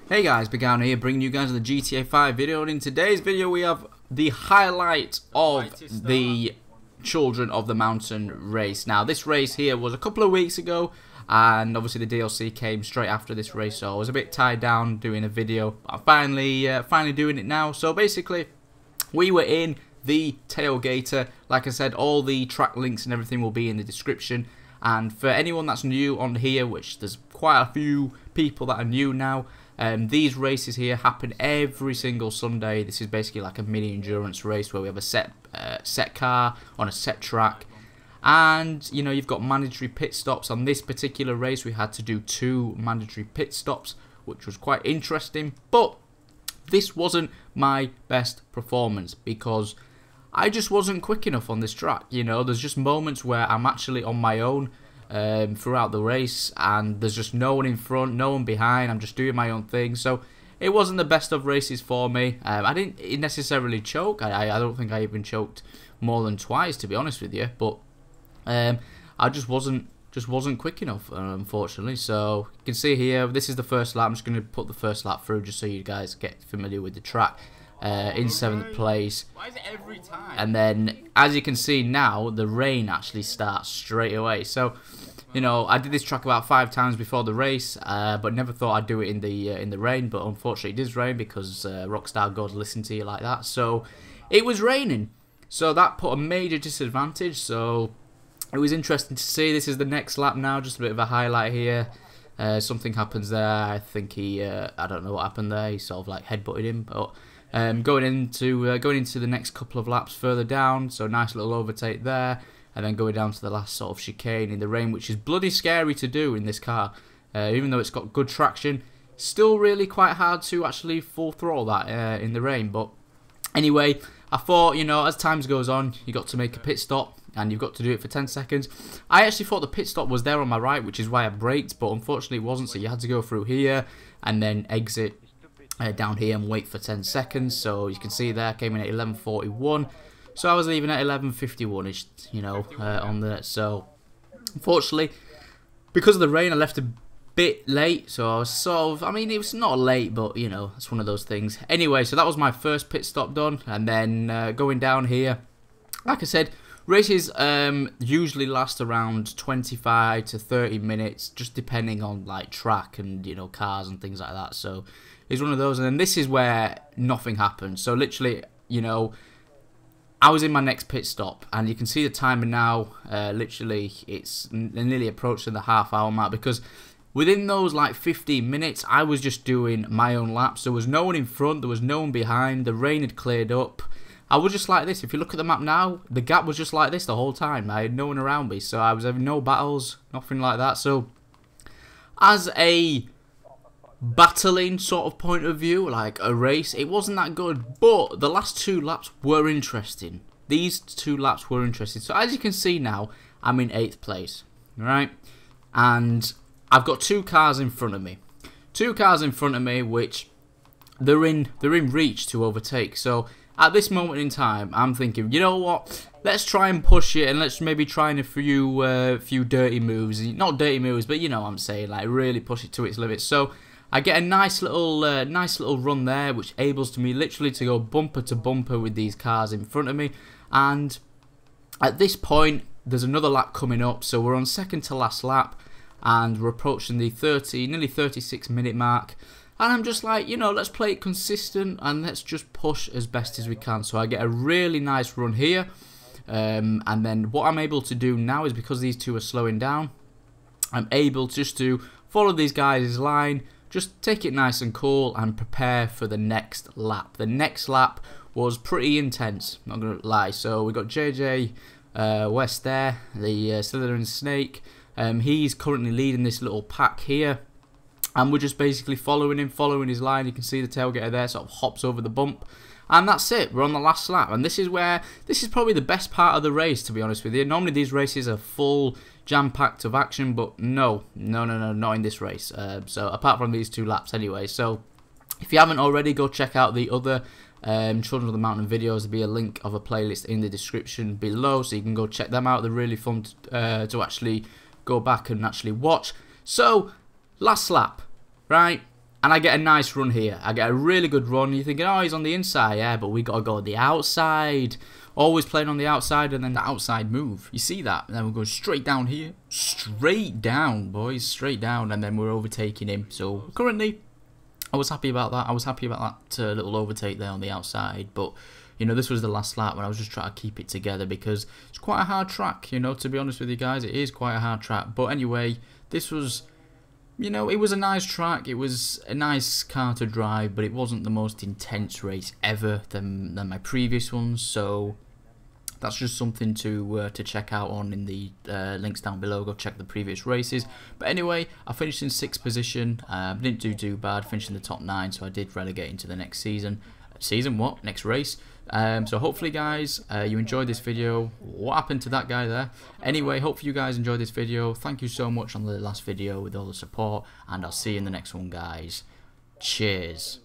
Hey guys, PeeCarNoo here, bringing you guys the GTA 5 video, and in today's video we have the highlight of the Children of the Mountain race. Now this race here was a couple of weeks ago, and obviously the DLC came straight after this race, so I was a bit tied down doing a video. I'm finally doing it now. So basically, we were in the tailgater. Like I said, all the track links and everything will be in the description. And for anyone that's new on here, which there's quite a few people that are new now, these races here happen every single Sunday. This is basically like a mini endurance race where we have a set car on a set track, and you know, you've got mandatory pit stops. On this particular race we had to do 2 mandatory pit stops, which was quite interesting, but this wasn't my best performance because I just wasn't quick enough on this track. You know, there's just moments where I'm actually on my own throughout the race, and there's just no one in front, no one behind. I'm just doing my own thing, so it wasn't the best of races for me. I didn't necessarily choke. I don't think I even choked more than twice, to be honest with you, but I just wasn't quick enough, unfortunately. So you can see here, this is the first lap. I'm just going to put the first lap through just so you guys get familiar with the track. In 7th place. Why is it every time? And then, as you can see now, the rain actually starts straight away. So, you know, I did this track about 5 times before the race, but never thought I'd do it in the rain. But unfortunately, it does rain because Rockstar gods listen to you like that. So it was raining, so that put a major disadvantage. So it was interesting to see. This is the next lap now. Just a bit of a highlight here. Something happens there. I think he, I don't know what happened there. He sort of like headbutted him, but. Going into the next couple of laps further down, so nice little overtake there, and then going down to the last sort of chicane in the rain, which is bloody scary to do in this car. Even though it's got good traction, still really quite hard to actually full throttle that in the rain. But anyway, I thought, you know, as time goes on, you got to make a pit stop, and you've got to do it for 10 seconds. I actually thought the pit stop was there on my right, which is why I braked, but unfortunately it wasn't, so you had to go through here and then exit down here and wait for 10 seconds. So you can see there, came in at 11:41, so I was leaving at 11:51ish, you know, on there. So unfortunately, because of the rain, I left a bit late, so I was sort of, I mean, it was not late, but you know, it's one of those things. Anyway, so that was my first pit stop done, and then going down here, like I said, races usually last around 25 to 30 minutes, just depending on like track and, you know, cars and things like that. So it's one of those, and then this is where nothing happened. So literally, you know, I was in my next pit stop, and you can see the timer now. Literally, it's nearly approaching the half-hour mark, because within those like 15 minutes, I was just doing my own laps. There was no one in front, there was no one behind. The rain had cleared up. I was just like this. If you look at the map now, the gap was just like this the whole time. I had no one around me, so I was having no battles, nothing like that. So as a battling sort of point of view, like a race, it wasn't that good, but the last 2 laps were interesting. These 2 laps were interesting. So as you can see now, I'm in 8th place, right? And I've got 2 cars in front of me. 2 cars in front of me, which they're in reach to overtake. So at this moment in time, I'm thinking, you know what? Let's try and push it, and let's maybe try in a few dirty moves. Not dirty moves, but you know what I'm saying, like really push it to its limits. So I get a nice little run there, which enables me literally to go bumper to bumper with these cars in front of me. And at this point, there's another lap coming up, so we're on second to last lap, and we're approaching the nearly 36-minute mark. And I'm just like, you know, let's play it consistent and let's just push as best as we can. So I get a really nice run here, and then what I'm able to do now is, because these 2 are slowing down, I'm able just to follow these guys' line. Just take it nice and cool and prepare for the next lap. The next lap was pretty intense, not going to lie. So we got JJ West there, the Slithering Snake. He's currently leading this little pack here. And we're just basically following him, following his line. You can see the tailgater there sort of hops over the bump. And that's it. We're on the last lap. And this is probably the best part of the race, to be honest with you. Normally these races are full jam-packed of action, but no, not in this race. So apart from these 2 laps anyway. So if you haven't already, go check out the other Children of the Mountain videos. There'll be a link of a playlist in the description below, so you can go check them out. They're really fun to actually go back and actually watch. So last lap, right? And I get a nice run here. I get a really good run. You're thinking, oh, he's on the inside. Yeah, but we got to go on the outside. Always playing on the outside and then the outside move. You see that? And then we'll go straight down here. Straight down, boys. Straight down. And then we're overtaking him. So currently, I was happy about that. I was happy about that little overtake there on the outside. But, you know, this was the last lap when I was just trying to keep it together because it's quite a hard track, you know, to be honest with you guys. It is quite a hard track. But anyway, this was... You know, it was a nice track, it was a nice car to drive, but it wasn't the most intense race ever than my previous ones, so that's just something to check out on in the links down below. Go check the previous races. But anyway, I finished in 6th position, didn't do too bad, finished in the top 9, so I did relegate into the next season. Next race. So hopefully guys, you enjoyed this video. What happened to that guy there? Anyway, hopefully you guys enjoyed this video. Thank you so much on the last video with all the support, and I'll see you in the next one, guys. Cheers.